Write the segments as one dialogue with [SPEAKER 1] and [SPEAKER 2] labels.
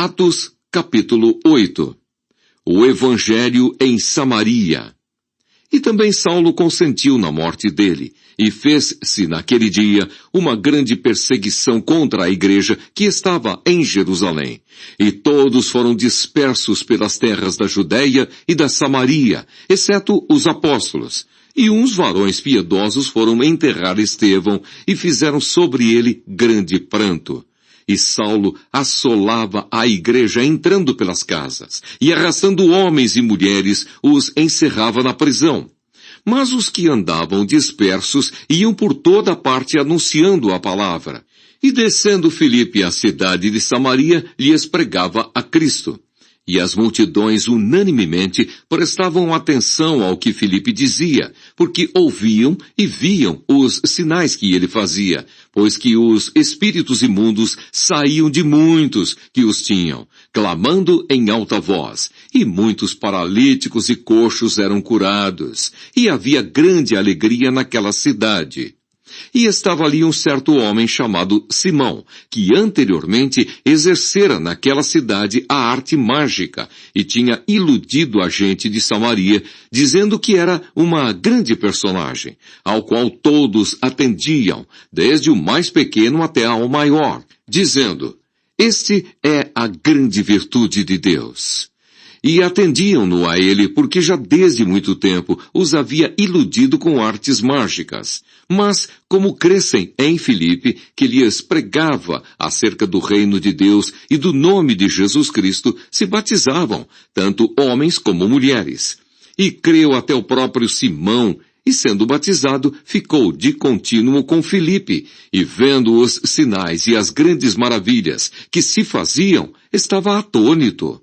[SPEAKER 1] Atos, capítulo 8. O Evangelho em Samaria. E também Saulo consentiu na morte dele, e fez-se naquele dia uma grande perseguição contra a igreja que estava em Jerusalém. E todos foram dispersos pelas terras da Judeia e da Samaria, exceto os apóstolos. E uns varões piedosos foram enterrar Estevão e fizeram sobre ele grande pranto. E Saulo assolava a igreja entrando pelas casas, e arrastando homens e mulheres, os encerrava na prisão. Mas os que andavam dispersos iam por toda parte anunciando a palavra. E descendo Filipe à cidade de Samaria, lhes pregava a Cristo. E as multidões unanimemente prestavam atenção ao que Filipe dizia, porque ouviam e viam os sinais que ele fazia, pois que os espíritos imundos saíam de muitos que os tinham, clamando em alta voz, e muitos paralíticos e coxos eram curados, e havia grande alegria naquela cidade. E estava ali um certo homem chamado Simão, que anteriormente exercera naquela cidade a arte mágica, e tinha iludido a gente de Samaria, dizendo que era uma grande personagem, ao qual todos atendiam, desde o mais pequeno até ao maior, dizendo: "Este é a grande virtude de Deus." E atendiam-no a ele, porque já desde muito tempo os havia iludido com artes mágicas. Mas, como crescem em Filipe, que lhes pregava acerca do reino de Deus e do nome de Jesus Cristo, se batizavam, tanto homens como mulheres. E creu até o próprio Simão, e sendo batizado, ficou de contínuo com Filipe, e vendo os sinais e as grandes maravilhas que se faziam, estava atônito.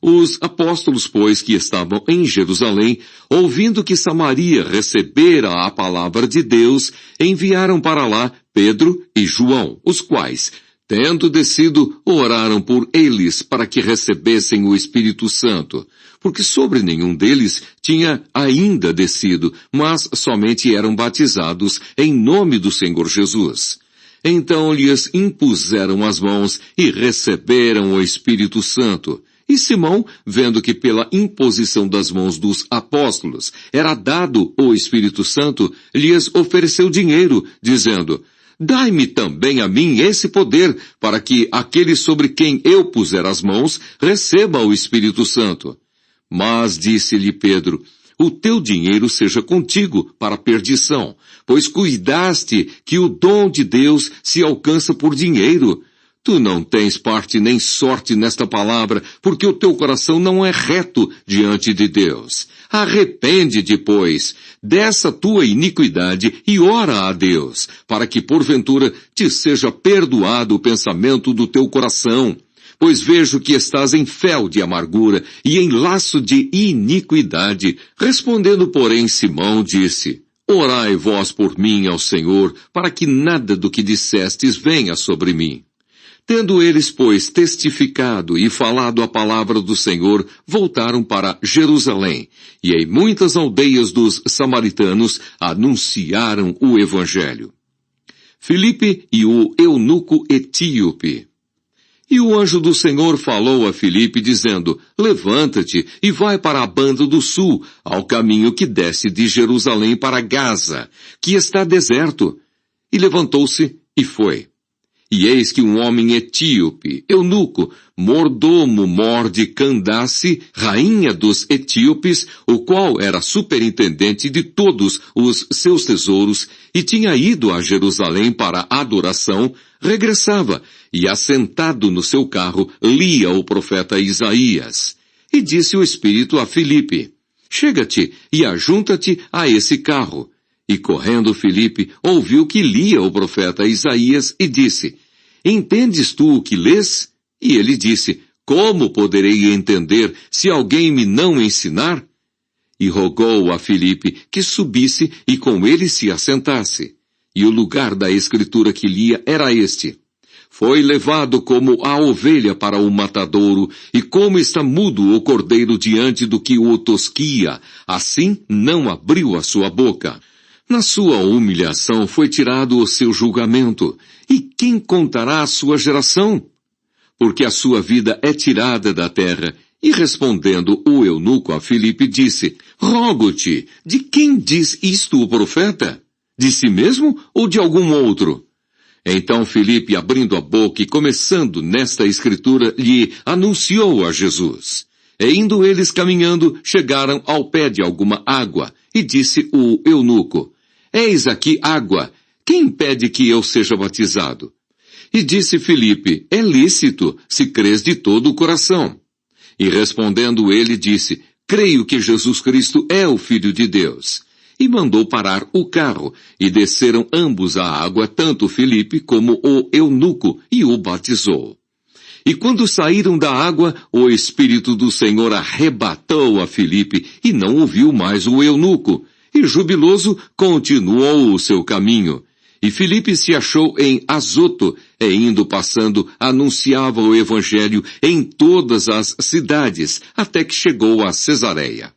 [SPEAKER 1] Os apóstolos, pois, que estavam em Jerusalém, ouvindo que Samaria recebera a palavra de Deus, enviaram para lá Pedro e João, os quais, tendo descido, oraram por eles para que recebessem o Espírito Santo, porque sobre nenhum deles tinha ainda descido, mas somente eram batizados em nome do Senhor Jesus. Então lhes impuseram as mãos e receberam o Espírito Santo. E Simão, vendo que pela imposição das mãos dos apóstolos era dado o Espírito Santo, lhes ofereceu dinheiro, dizendo: "Dai-me também a mim esse poder, para que aquele sobre quem eu puser as mãos receba o Espírito Santo." Mas disse-lhe Pedro: "O teu dinheiro seja contigo para a perdição, pois cuidaste que o dom de Deus se alcança por dinheiro. Tu não tens parte nem sorte nesta palavra, porque o teu coração não é reto diante de Deus. Arrepende-te, pois, dessa tua iniquidade e ora a Deus, para que porventura te seja perdoado o pensamento do teu coração. Pois vejo que estás em fel de amargura e em laço de iniquidade." Respondendo, porém, Simão disse: "Orai vós por mim ao Senhor, para que nada do que dissestes venha sobre mim." Tendo eles, pois, testificado e falado a palavra do Senhor, voltaram para Jerusalém, e em muitas aldeias dos samaritanos anunciaram o Evangelho. Filipe e o eunuco etíope. E o anjo do Senhor falou a Filipe, dizendo: "Levanta-te e vai para a banda do sul, ao caminho que desce de Jerusalém para Gaza, que está deserto." E levantou-se e foi. E eis que um homem etíope, eunuco, mordomo mor de Candace, rainha dos etíopes, o qual era superintendente de todos os seus tesouros, e tinha ido a Jerusalém para a adoração, regressava, e assentado no seu carro, lia o profeta Isaías. E disse o Espírito a Filipe: "Chega-te e ajunta-te a esse carro." E correndo Filipe, ouviu que lia o profeta Isaías e disse: "Entendes tu o que lês?" E ele disse: "Como poderei entender se alguém me não ensinar?" E rogou a Filipe que subisse e com ele se assentasse. E o lugar da escritura que lia era este: "Foi levado como a ovelha para o matadouro, e como está mudo o cordeiro diante do que o tosquia, assim não abriu a sua boca. Na sua humilhação foi tirado o seu julgamento. E quem contará a sua geração? porque a sua vida é tirada da terra. E respondendo o eunuco a Filipe, disse, rogo-te, de quem diz isto o profeta? De si mesmo ou de algum outro? Então Filipe, abrindo a boca e começando nesta escritura, lhe anunciou a Jesus. E indo eles caminhando, chegaram ao pé de alguma água, e disse o eunuco, eis aqui água, quem impede que eu seja batizado? E disse Filipe, é lícito, se crês de todo o coração. E respondendo ele, disse, creio que Jesus Cristo é o Filho de Deus. E mandou parar o carro, e desceram ambos à água, tanto Filipe como o eunuco, e o batizou. E quando saíram da água, o Espírito do Senhor arrebatou a Filipe, e não ouviu mais o eunuco. E jubiloso, continuou o seu caminho. E Filipe se achou em Azoto, e indo passando, anunciava o Evangelho em todas as cidades, até que chegou a Cesareia.